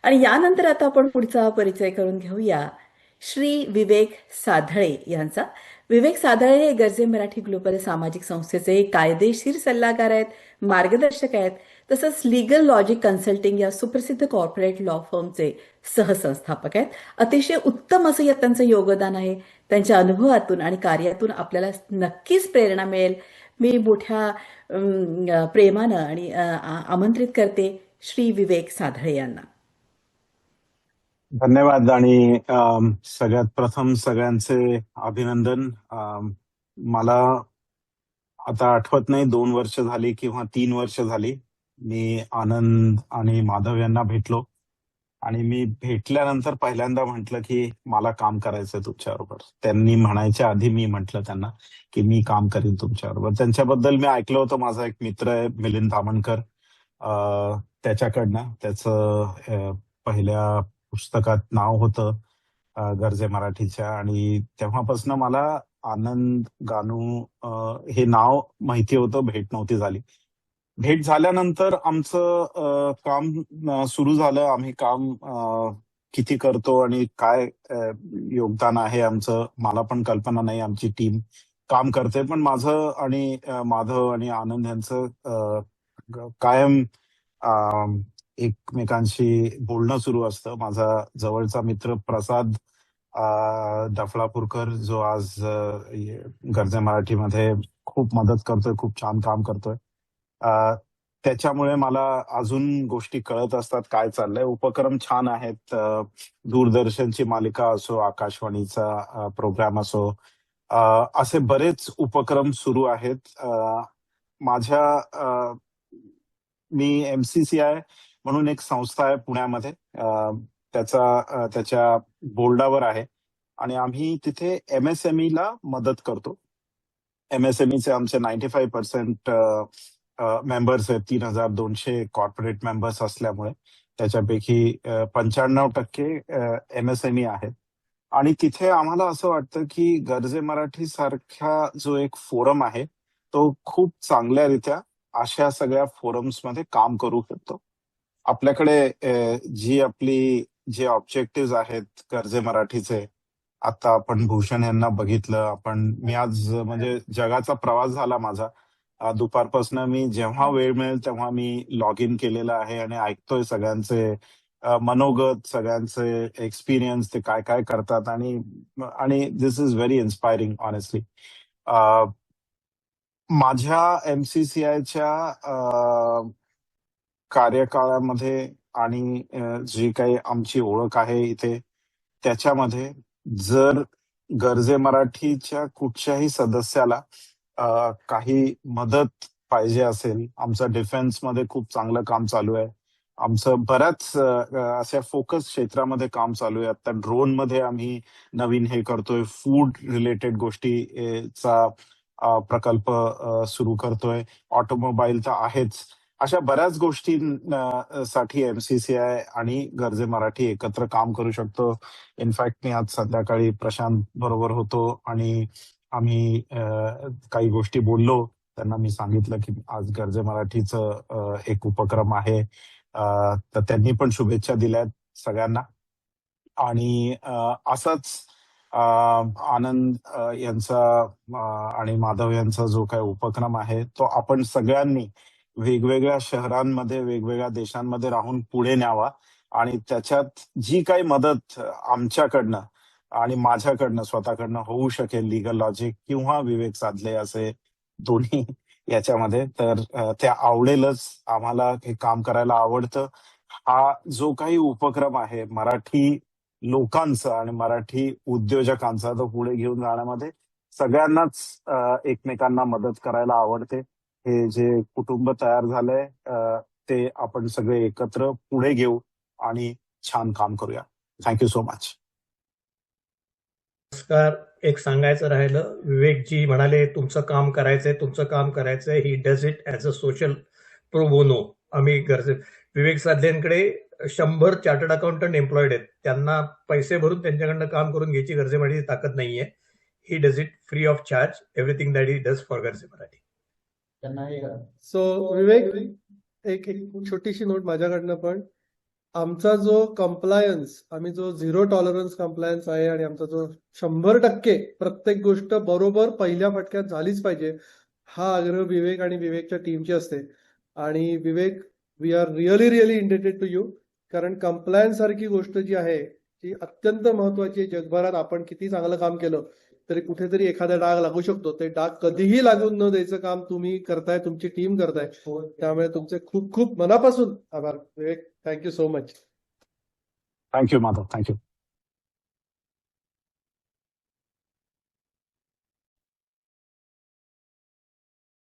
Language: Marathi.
आणि यानंतर आता आपण पुढचा परिचय करून घेऊया श्री विवेक साधळे यांचा. विवेक साधळे हे गर्जे मराठी ग्लोबल सामाजिक संस्थेचे कायदेशीर सल्लागार आहेत, मार्गदर्शक आहेत. तसंच लीगल लॉजिक कन्सल्टिंग या सुप्रसिद्ध कॉर्पोरेट लॉ फर्मचे सहसंस्थापक आहेत. अतिशय उत्तम असं यात त्यांचं योगदान आहे. त्यांच्या अनुभवातून आणि कार्यातून आपल्याला नक्कीच प्रेरणा मिळेल. मी मोठ्या प्रेमानं आणि आमंत्रित करते श्री विवेक साधळे यांना. धन्यवाद आणि सगळ्यात प्रथम सगळ्यांचे अभिनंदन. मला आता आठवत नाही 2 वर्ष झाली किंवा 3 वर्ष झाली मी आनंद आणि माधव यांना भेटलो. आणि मी भेटल्यानंतर पहिल्यांदा म्हटलं की मला काम करायचंय तुमच्याबरोबर. त्यांनी म्हणायच्या आधी मी म्हटलं त्यांना की मी काम करीन तुमच्याबरोबर. त्यांच्याबद्दल मी ऐकलं होतं. माझा एक मित्र आहे मिलिंद तामणकर, त्याच्याकडनं त्याचं पहिल्या पुस्तकात नाव होतं गर्जे मराठीच्या. आणि तेव्हापासून मला आनंद गानू हे नाव माहिती होतं, भेट नव्हती झाली. भेट झाल्यानंतर आमचं काम सुरू झालं. आम्ही काम किती करतो आणि काय योगदान आहे आमचं मला पण कल्पना नाही. आमची टीम काम करते, पण माझं आणि माधव आणि आनंद यांचं कायम एकमेकांशी बोलणं सुरू असतं. माझा जवळचा मित्र प्रसाद डफळापूरकर, जो आज गर्जे मराठीमध्ये खूप मदत करतोय, खूप छान काम करतोय. त्याच्यामुळे मला अजून गोष्टी कळत असतात काय चाललंय. उपक्रम छान आहेत. दूरदर्शनची मालिका असो, आकाशवाणीचा प्रोग्राम असो, असे बरेच उपक्रम सुरू आहेत. मी MCCI म्हणून एक संस्था आहे पुण्यामध्ये, त्याच्या बोर्डावर आहे. आणि आम्ही तिथे MSME ला मदत करतो. MSMEचे आमचे 95% मेंबर्स आहेत. 3200 कॉर्पोरेट मेंबर्स असल्यामुळे त्याच्यापैकी 95% MSME आहेत. आणि तिथे आम्हाला असं वाटतं की गर्जे मराठी सारखा जो एक फोरम आहे तो खूप चांगल्यारीत्या अशा सगळ्या फोरम्समध्ये काम करू शकतो. आपल्याकडे जे ऑब्जेक्टिव्ह आहेत गर्जे मराठीचे, आता आपण भूषण यांना बघितलं. मी आज म्हणजे जगाचा प्रवास झाला माझा. दुपारपासून मी जेव्हा वेळ मिळेल तेव्हा मी लॉग इन केलेलं आहे आणि ऐकतोय सगळ्यांचे मनोगत, सगळ्यांचे एक्सपिरियन्स, ते काय काय करतात. आणि दिस इज व्हेरी इन्स्पायरिंग ऑनेस्टली. माझ्या MCCIच्या कार्यकाळामध्ये आणि जी काही आमची ओळख आहे इथे, त्याच्यामध्ये जर गर्जे मराठीच्या कुठच्याही सदस्याला काही मदत पाहिजे असेल, आमचं डिफेन्समध्ये खूप चांगलं काम चालू आहे. आमचं बऱ्याच अशा फोकस क्षेत्रामध्ये काम चालू आहे. आता ड्रोनमध्ये आम्ही नवीन हे करतोय. फूड रिलेटेड गोष्टीचा प्रकल्प सुरू करतोय. ऑटोमोबाईल तर आहेच. अशा बऱ्याच गोष्टींसाठी MCCI आणि गर्जे मराठी एकत्र काम करू शकतो. इनफॅक्ट मी आज संध्याकाळी प्रशांत बरोबर होतो आणि आम्ही काही गोष्टी बोललो. त्यांना मी सांगितलं की आज गर्जे मराठीचं एक उपक्रम आहे. तर त्यांनी पण शुभेच्छा दिल्यात सगळ्यांना. आणि असाच आनंद यांचा आणि माधव यांचा जो काही उपक्रम आहे तो आपण सगळ्यांनी वेगवेगळ्या शहरांमध्ये, वेगवेगळ्या देशांमध्ये राहून पुढे न्यावा. आणि त्याच्यात जी काही मदत आमच्याकडनं आणि माझ्याकडनं स्वतःकडनं होऊ शकेल, लीगल लॉजिक किंवा विवेक साधले असे दोन्ही याच्यामध्ये, तर त्या आवडेलच. आम्हाला हे काम करायला आवडतं. हा जो काही उपक्रम आहे मराठी लोकांचा आणि मराठी उद्योजकांचा, तो पुढे घेऊन जाण्यामध्ये सगळ्यांनाच एकमेकांना मदत करायला आवडते. हे जे कुटुंब तयार झालंय ते आपण सगळे एकत्र पुढे घेऊ आणि छान काम करूया. Thank you so much. नमस्कार. एक सांगायचं राहिलं, विवेकजी म्हणाले तुमचं काम करायचंय. ही does it as a social pro bono. आम्ही विवेक साधलेंकडे 100 चार्टर्ड अकाउंटंट एम्प्लॉईड आहेत. त्यांना पैसे भरून त्यांच्याकडनं काम करून घ्यायची गर्जे मराठी ताकद नाहीये. He does it free of charge. Everything that he does for Garje Marathi. So Vivek, एक छोटीशी नोट माझ्याकडनं पण. आमचा जो कंप्लायन्स, आम्ही जो 0 टॉलरन्स कंप्लायन्स आहे आणि आमचा जो 100% प्रत्येक गोष्ट बरोबर पहिल्या फटक्यात झालीच पाहिजे, हा आग्रह विवेक आणि विवेकच्या टीमची असते. आणि Vivek, we are really really indebted to you, कारण कंप्लायन्स सारखी गोष्ट जी आहे ती अत्यंत महत्वाची आहे. जगभरात आपण किती चांगलं काम केलं तरी कुठेतरी एखादा डाग लागू शकतो. ते डाग कधीही लागून न द्यायचं काम तुम्ही करताय, तुमची टीम करताय. त्यामुळे तुमचे खूप खूप मनापासून आभार Vivek. Thank you so much. Thank you Madhav, thank you.